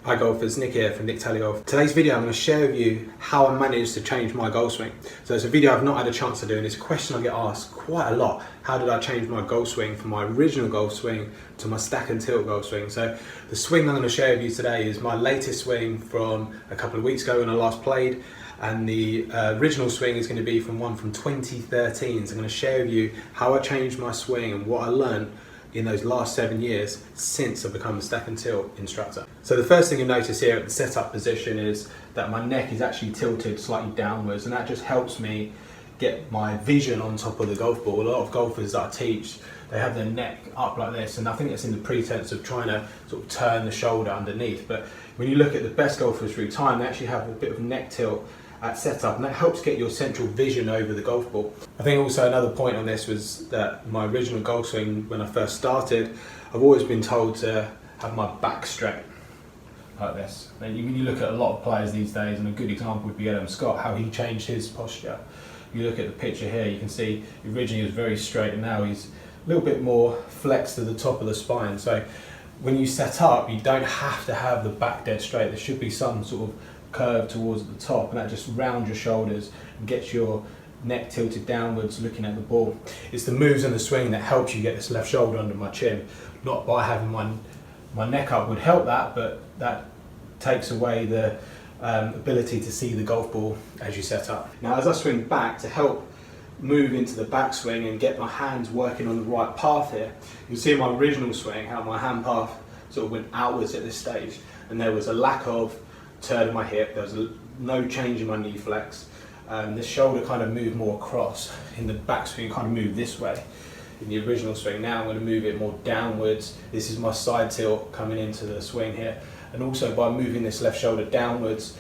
Hi golfers, Nick here from Nick Tally Golf. Today's video I'm going to share with you how I managed to change my golf swing. So it's a video I've not had a chance to do, and it's a question I get asked quite a lot. How did I change my golf swing from my original golf swing to my stack and tilt golf swing? So the swing I'm going to share with you today is my latest swing from a couple of weeks ago when I last played, and the original swing is going to be from 2013. So I'm going to share with you how I changed my swing and what I learned in those last 7 years since I've become a stack and tilt instructor. So the first thing you notice here at the setup position is that my neck is actually tilted slightly downwards, and that just helps me get my vision on top of the golf ball. A lot of golfers that I teach, they have their neck up like this, and I think it's in the pretense of trying to sort of turn the shoulder underneath. But when you look at the best golfers through time, they actually have a bit of neck tilt at setup, and that helps get your central vision over the golf ball. I think also another point on this was that my original golf swing, when I first started, I've always been told to have my back straight like this. And when you look at a lot of players these days, and a good example would be Adam Scott, how he changed his posture. You look at the picture here, you can see originally he was very straight, and now he's a little bit more flexed to the top of the spine. So when you set up, you don't have to have the back dead straight. There should be some sort of curve towards the top, and that just rounds your shoulders and gets your neck tilted downwards looking at the ball. It's the moves and the swing that helps you get this left shoulder under my chin. Not by having my neck up would help that, but that takes away the ability to see the golf ball as you set up. Now as I swing back to help move into the backswing and get my hands working on the right path here, you can see in my original swing how my hand path sort of went outwards at this stage, and there was a lack of turn in my hip, there was no change in my knee flex. This shoulder kind of moved more across. In the backswing, kind of moved this way. In the original swing, now I'm going to move it more downwards. This is my side tilt coming into the swing here. And also by moving this left shoulder downwards,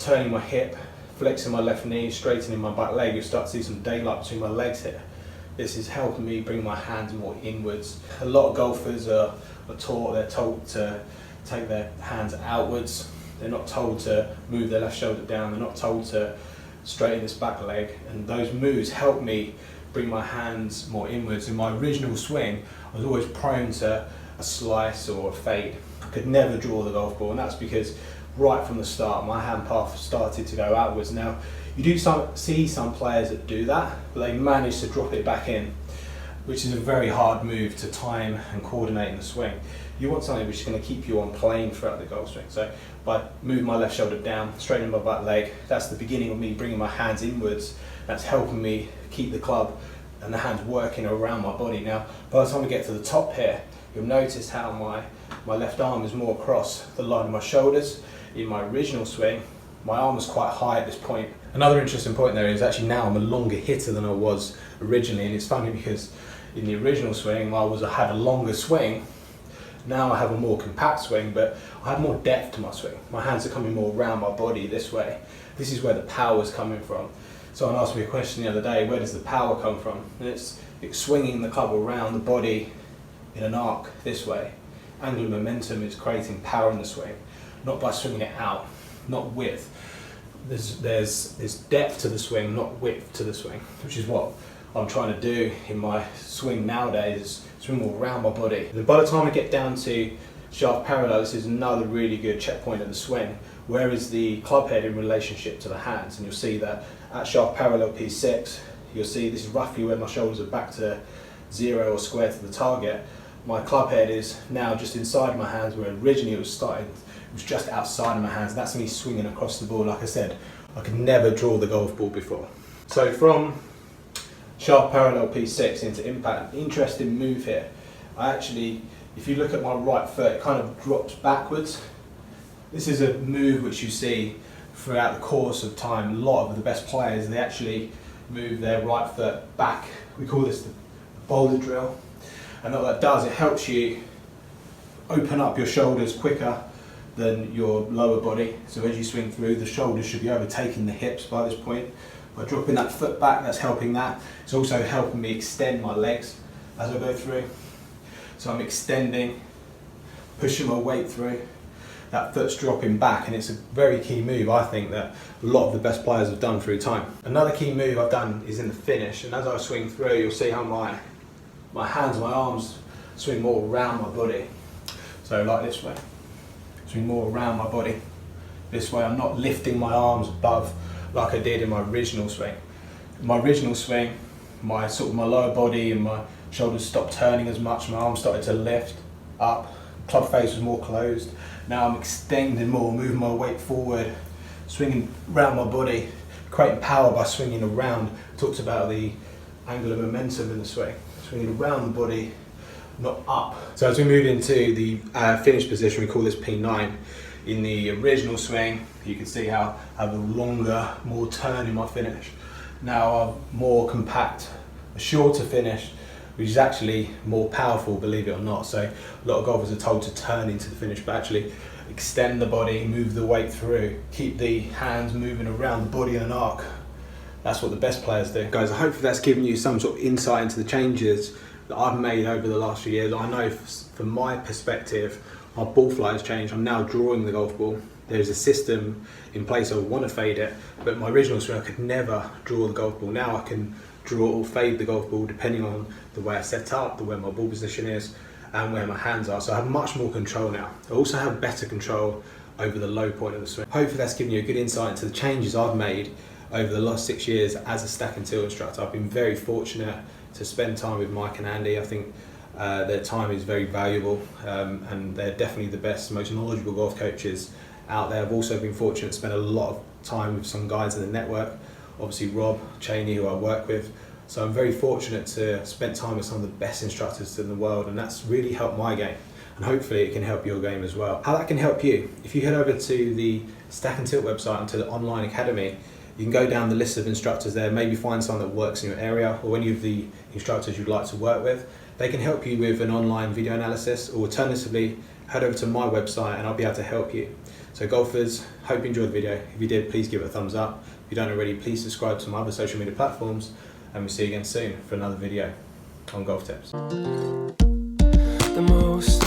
turning my hip, flexing my left knee, straightening my back leg, you'll start to see some daylight between my legs here. This is helping me bring my hands more inwards. A lot of golfers are taught, they're told to take their hands outwards. They're not told to move their left shoulder down, they're not told to straighten this back leg, and those moves help me bring my hands more inwards. In my original swing, I was always prone to a slice or a fade. I could never draw the golf ball, and that's because right from the start my hand path started to go outwards. Now you do see some players that do that, but they manage to drop it back in, which is a very hard move to time and coordinate in the swing. You want something which is going to keep you on plane throughout the golf swing. So by moving my left shoulder down, straightening my back leg, that's the beginning of me bringing my hands inwards. That's helping me keep the club and the hands working around my body. Now, by the time we get to the top here, you'll notice how my left arm is more across the line of my shoulders. In my original swing, my arm was quite high at this point. Another interesting point there is actually now I'm a longer hitter than I was originally, and it's funny because in the original swing I had a longer swing. Now I have a more compact swing, but I have more depth to my swing. My hands are coming more around my body this way. This is where the power is coming from. Someone asked me a question the other day, where does the power come from? And it's swinging the club around the body in an arc this way. Angular momentum is creating power in the swing, not by swinging it out, not width. There's depth to the swing, not width to the swing, which is what I'm trying to do in my swing nowadays, is swing more around my body. And by the time I get down to shaft parallel, this is another really good checkpoint of the swing. Where is the club head in relationship to the hands? And you'll see that at shaft parallel P6, you'll see this is roughly where my shoulders are back to zero or square to the target. My club head is now just inside my hands, where originally it was just outside of my hands. That's me swinging across the ball. Like I said, I could never draw the golf ball before. So from shaft parallel P6 into impact, interesting move here. If you look at my right foot, it kind of drops backwards. This is a move which you see throughout the course of time. A lot of the best players, they actually move their right foot back. We call this the boulder drill. And what that does, it helps you open up your shoulders quicker than your lower body. So as you swing through, the shoulders should be overtaking the hips by this point. By dropping that foot back, that's helping that. It's also helping me extend my legs as I go through. So I'm extending, pushing my weight through. That foot's dropping back, and it's a very key move, I think, that a lot of the best players have done through time. Another key move I've done is in the finish, and as I swing through, you'll see how my hands, my arms swing more around my body. So like this way. swing more around my body. This way I'm not lifting my arms above like I did in my original swing. In my original swing, my lower body and my shoulders stopped turning as much, my arms started to lift up, club face was more closed. Now I'm extending more, moving my weight forward, swinging around my body, creating power by swinging around. Talked about the angular momentum in the swing, swinging around the body, not up. So as we move into the finish position, we call this P9. In the original swing, you can see how I have a longer, more turn in my finish. Now I'm more compact, a shorter finish, which is actually more powerful, believe it or not. So a lot of golfers are told to turn into the finish, but actually extend the body, move the weight through, keep the hands moving around the body in an arc. That's what the best players do. Guys, I hope that's given you some sort of insight into the changes that I've made over the last few years. I know from my perspective, my ball flight has changed. I'm now drawing the golf ball. There's a system in place, I want to fade it, but my original swing I could never draw the golf ball. Now I can draw or fade the golf ball depending on the way I set up, the way my ball position is, and where my hands are. So I have much more control now. I also have better control over the low point of the swing. Hopefully that's given you a good insight into the changes I've made over the last 6 years as a stack and tilt instructor. I've been very fortunate to spend time with Mike and Andy. I think their time is very valuable, and they're definitely the best, most knowledgeable golf coaches out there. I've also been fortunate to spend a lot of time with some guys in the network, obviously Rob Cheney, who I work with. So I'm very fortunate to spend time with some of the best instructors in the world, and that's really helped my game, and hopefully it can help your game as well. How that can help you, if you head over to the Stack and Tilt website and to the online academy, you can go down the list of instructors there, maybe find someone that works in your area or any of the instructors you'd like to work with. They can help you with an online video analysis, or alternatively, head over to my website and I'll be able to help you. So golfers, hope you enjoyed the video. If you did, please give it a thumbs up. If you don't already, please subscribe to my other social media platforms, and we'll see you again soon for another video on golf tips. The most